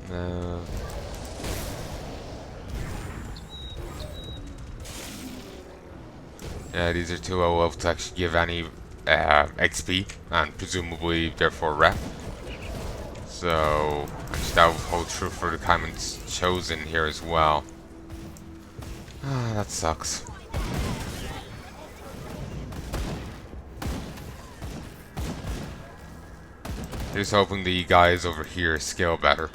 No. Yeah, these are 2 I will to actually give any XP and presumably therefore rep. So actually that will hold true for the Commons Chosen here as well. Ah, that sucks. Just hoping the guys over here scale better.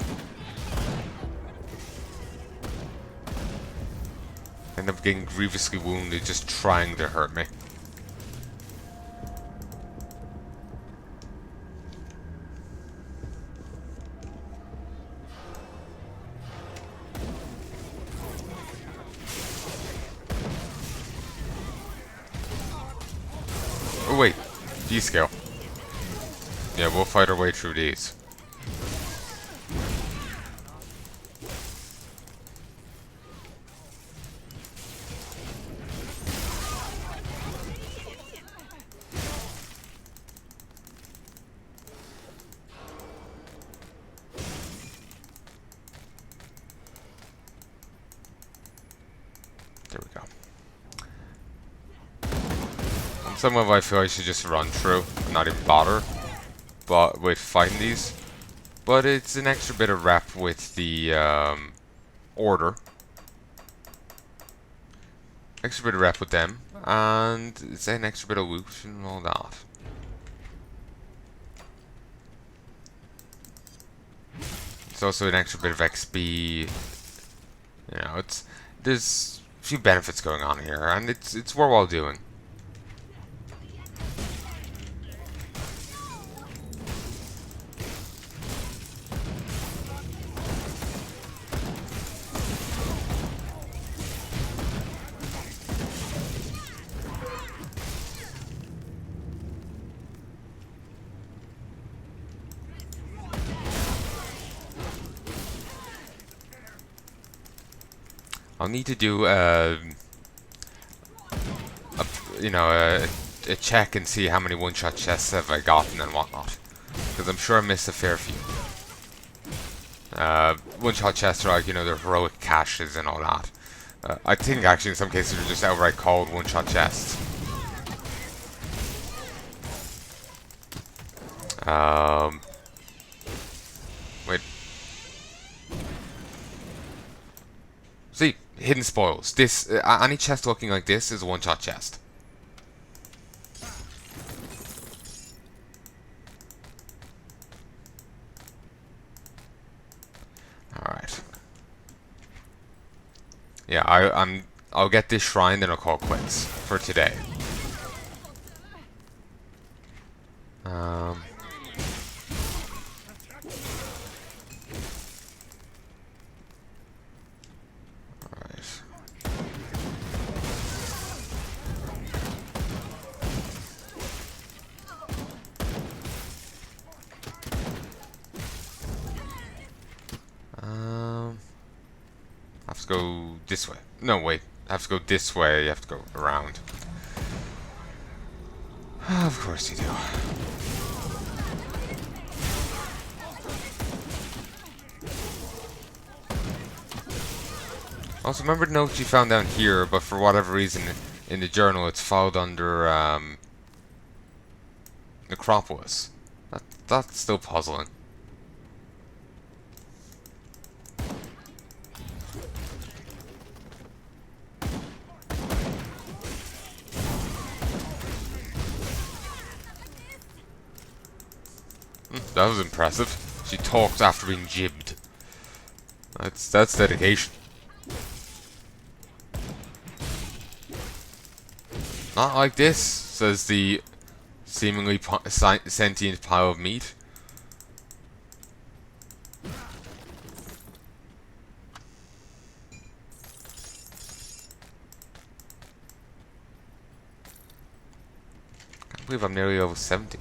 End up getting grievously wounded just trying to hurt me. Oh wait, D-scale. Yeah, we'll fight our way through these. There we go. Some of I feel I should just run through and not even bother with fighting these. But it's an extra bit of rep with the Order. Extra bit of rep with them. And it's an extra bit of loot and all that. It's also an extra bit of XP. You know, there's a few benefits going on here, and it's worthwhile doing. I'll need to do a check and see how many one-shot chests have I gotten and whatnot, because I'm sure I missed a fair few. One-shot chests are like, you know, the heroic caches and all that. I think actually in some cases they're just outright called one-shot chests. Wait. See, hidden spoils. This any chest looking like this is a one-shot chest. Yeah, I'll get this shrine, then I'll call quits for today. Um. Alright. I have to go this way. No, wait. I have to go this way. You have to go around. Of course you do. Also, remember the note you found down here, but for whatever reason in the journal it's filed under Necropolis. That's still puzzling. That was impressive. She talked after being jibbed. That's dedication. Not like this, says the seemingly sentient pile of meat. Can't believe I'm nearly level 70.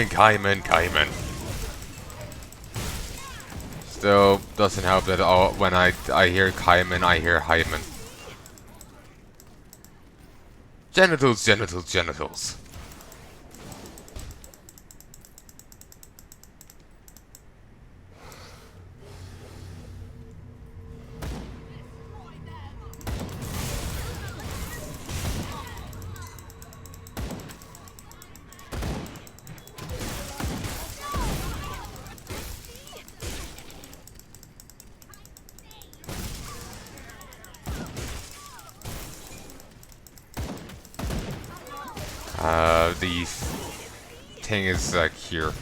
Kaiman. Still doesn't help that all when I hear Kaiman, I hear Hyman. Genitals. The thing is like here.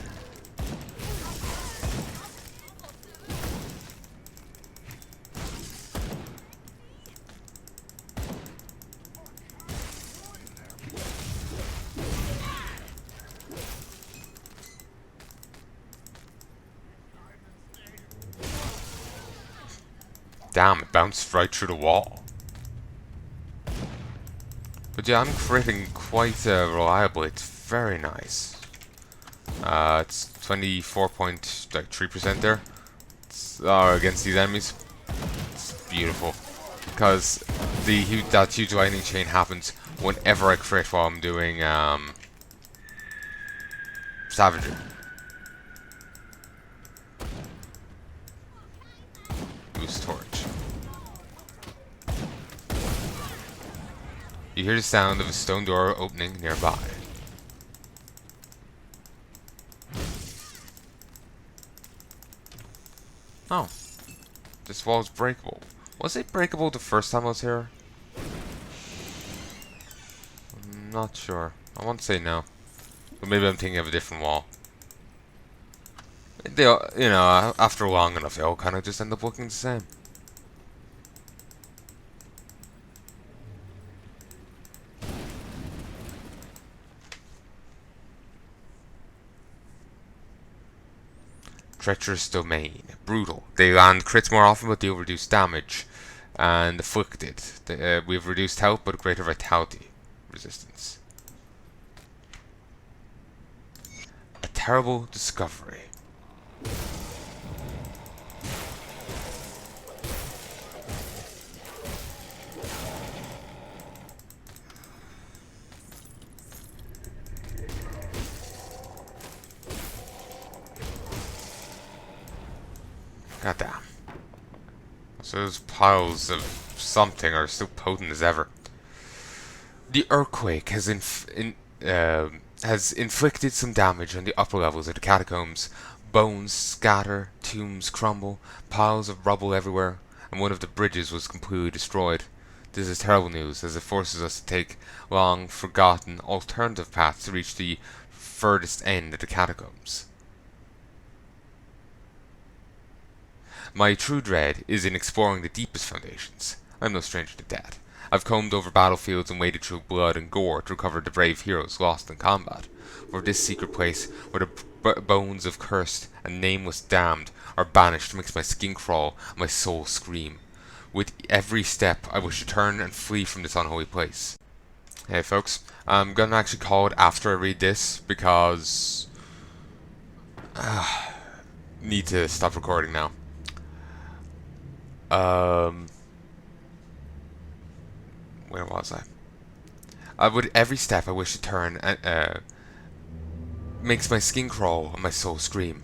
Damn, it bounced right through the wall. But yeah, I'm critting quite reliably. It's very nice. It's 24.3% there. It's, against these enemies. It's beautiful. Because that huge lightning chain happens whenever I crit while I'm doing Savagery. Loose torch. You hear the sound of a stone door opening nearby. Oh. This wall is breakable. Was it breakable the first time I was here? I'm not sure. I want to say no. But maybe I'm thinking of a different wall. They all, you know, after long enough, they all kind of just end up looking the same. Treacherous Domain. Brutal. They land crits more often, but deal reduced damage. And Afflicted. We've reduced health, but greater vitality resistance. A terrible discovery. Goddamn. So those piles of something are still potent as ever. The earthquake has inflicted some damage on the upper levels of the catacombs. Bones scatter, tombs crumble, piles of rubble everywhere, and one of the bridges was completely destroyed. This is terrible news, as it forces us to take long forgotten alternative paths to reach the furthest end of the catacombs. My true dread is in exploring the deepest foundations. I'm no stranger to death. I've combed over battlefields and waded through blood and gore to recover the brave heroes lost in combat. For this secret place, where the bones of cursed and nameless damned are banished, makes my skin crawl and my soul scream. With every step, I wish to turn and flee from this unholy place. Hey folks, I'm gonna actually call it after I read this because need to stop recording now. Where was I? With every step I wish to turn and makes my skin crawl and my soul scream.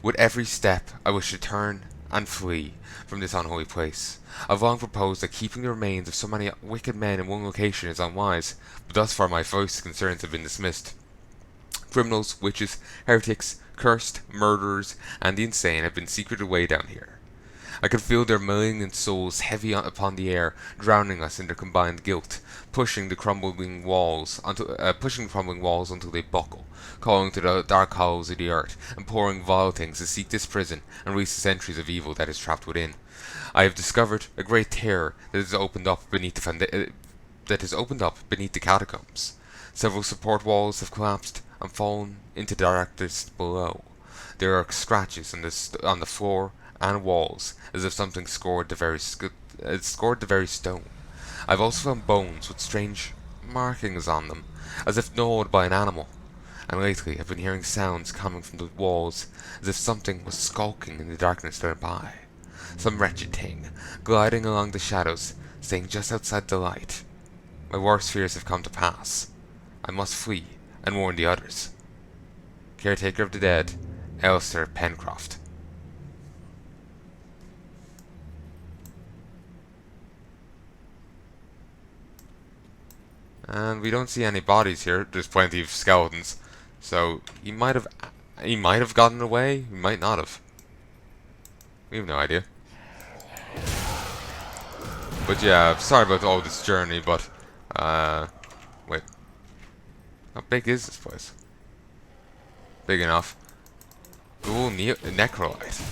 With every step I wish to turn and flee from this unholy place. I've long proposed that keeping the remains of so many wicked men in one location is unwise, but thus far my voice concerns have been dismissed. Criminals, witches, heretics, cursed, murderers, and the insane have been secreted away down here. I could feel their malignant souls heavy upon the air, drowning us in their combined guilt, pushing the crumbling walls until they buckle, calling to the dark hollows of the earth, and pouring vile things to seek this prison and release the centuries of evil that is trapped within. I have discovered a great tear that has opened up beneath the catacombs. Several support walls have collapsed and fallen into the darkness below. There are scratches on the floor and walls, as if something scored the very stone. I've also found bones with strange markings on them, as if gnawed by an animal. And lately I've been hearing sounds coming from the walls, as if something was skulking in the darkness nearby. Some wretched thing, gliding along the shadows, staying just outside the light. My worst fears have come to pass. I must flee and warn the others. Caretaker of the Dead, Alistair Pencroft. And we don't see any bodies here. There's plenty of skeletons. So he might have gotten away. He might not have. We have no idea. But yeah, sorry about all this journey, but wait. How big is this place? Big enough. Ghoul Necrolite.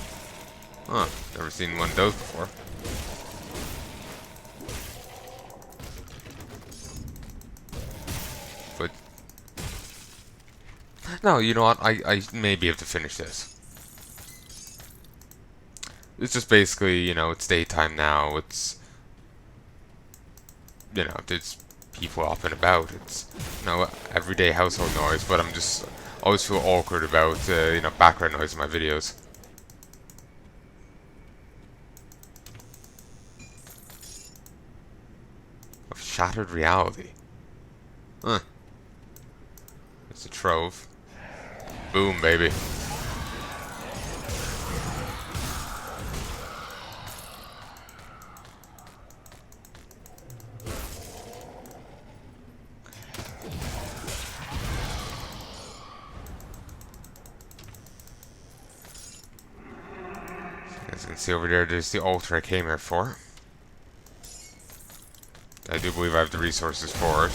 Huh, never seen one of those before. But no, you know what? I may be able to finish this. It's just basically, you know, it's daytime now. It's, you know, there's people up and about. It's, you know, everyday household noise. But I'm just always feel awkward about, you know, background noise in my videos. Of shattered reality. Huh. It's a trove. Boom, baby. As you can see over there's the altar I came here for. I do believe I have the resources for it.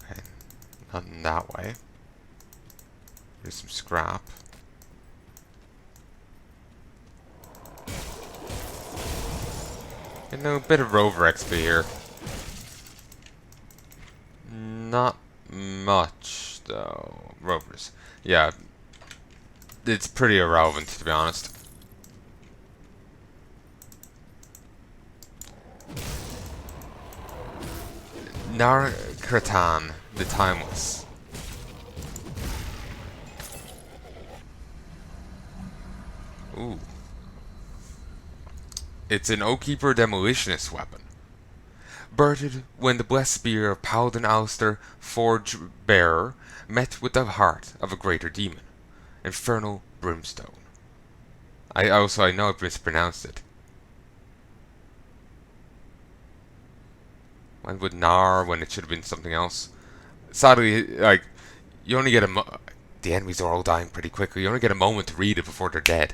Okay, nothing that way. There's some scrap. You know, a bit of rover XP here. Not much, though. Rovers. Yeah. It's pretty irrelevant, to be honest. Nar-Kratan, the Timeless. Ooh. It's an Oathkeeper Demolitionist weapon. Birted when the blessed spear of Paladin Alistair Forge Bearer met with the heart of a greater demon, Infernal Brimstone. I know I've mispronounced it. Why would Nar when it should have been something else? Sadly, like, you only get the enemies are all dying pretty quickly. You only get a moment to read it before they're dead.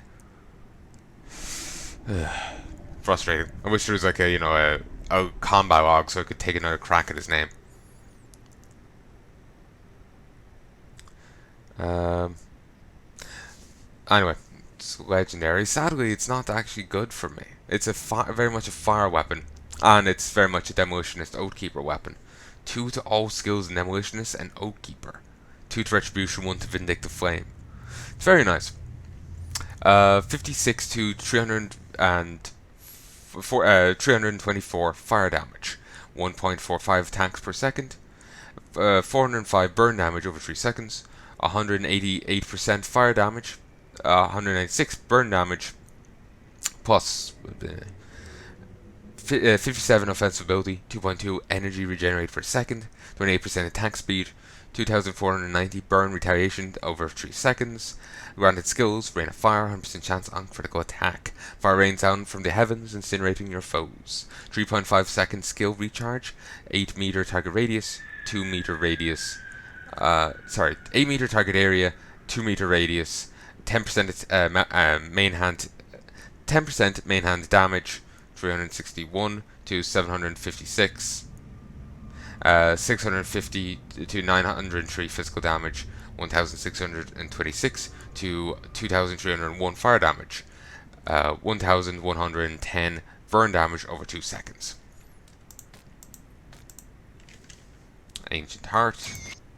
Frustrating. I wish there was like a combat log so I could take another crack at his name. Anyway, it's legendary. Sadly, it's not actually good for me. It's very much a fire weapon, and it's very much a demolitionist oathkeeper weapon. 2 to all skills in demolitionist and oathkeeper. 2 to retribution, 1 to vindictive flame. It's very nice. 56 to 324 fire damage, 1.45 attacks per second, 405 burn damage over 3 seconds, 188% fire damage, 196 burn damage, plus 57 offensive ability, 2.2 energy regenerate per second, 28% attack speed, 2,490 burn retaliation over 3 seconds. Granted skills, rain of fire, 100% chance on critical attack. Fire rains down from the heavens, incinerating your foes. 3.5 second skill recharge, 8 meter target radius, 2 meter radius. 8 meter target area, 2 meter radius, 10% main hand, 10% main hand damage, 361 to 756. 650 to 903 physical damage, 1626 to 2301 fire damage, 1110 burn damage over 2 seconds. Ancient Heart,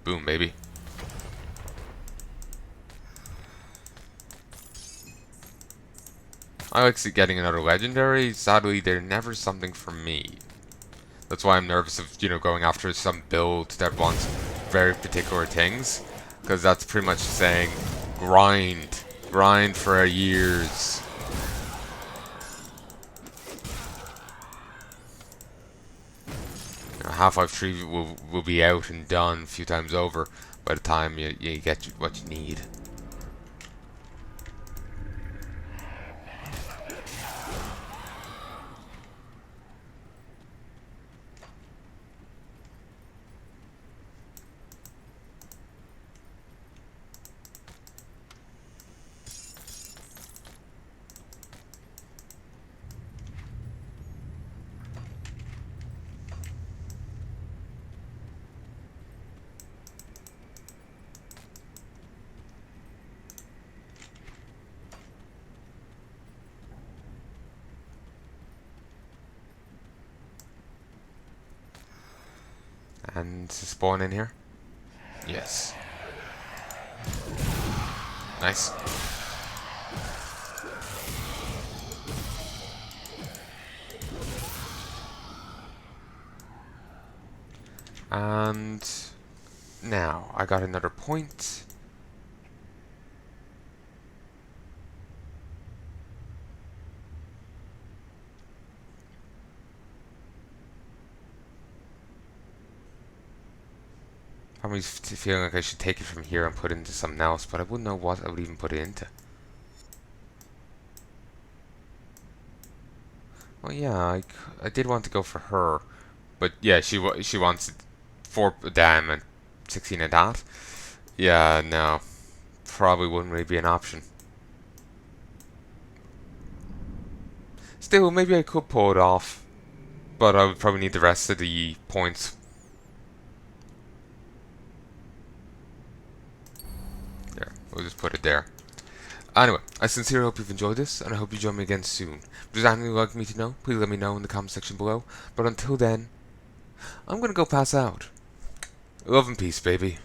boom baby. I like getting another legendary. Sadly, they're never something for me. That's why I'm nervous of, going after some build that wants very particular things. Because that's pretty much saying, grind. Grind for years. Half-Life 3 will be out and done a few times over by the time you get what you need. And to spawn in here? Yes. Nice. And now I got another point. I'm feeling like I should take it from here and put it into something else, but I wouldn't know what I would even put it into. Well, yeah, I did want to go for her, but yeah, she wants 4 damn and 16 of that. Yeah, no, probably wouldn't really be an option. Still, maybe I could pull it off, but I would probably need the rest of the points. We'll just put it there. Anyway, I sincerely hope you've enjoyed this, and I hope you join me again soon. If there's anything you'd like me to know, please let me know in the comment section below. But until then, I'm gonna go pass out. Love and peace, baby.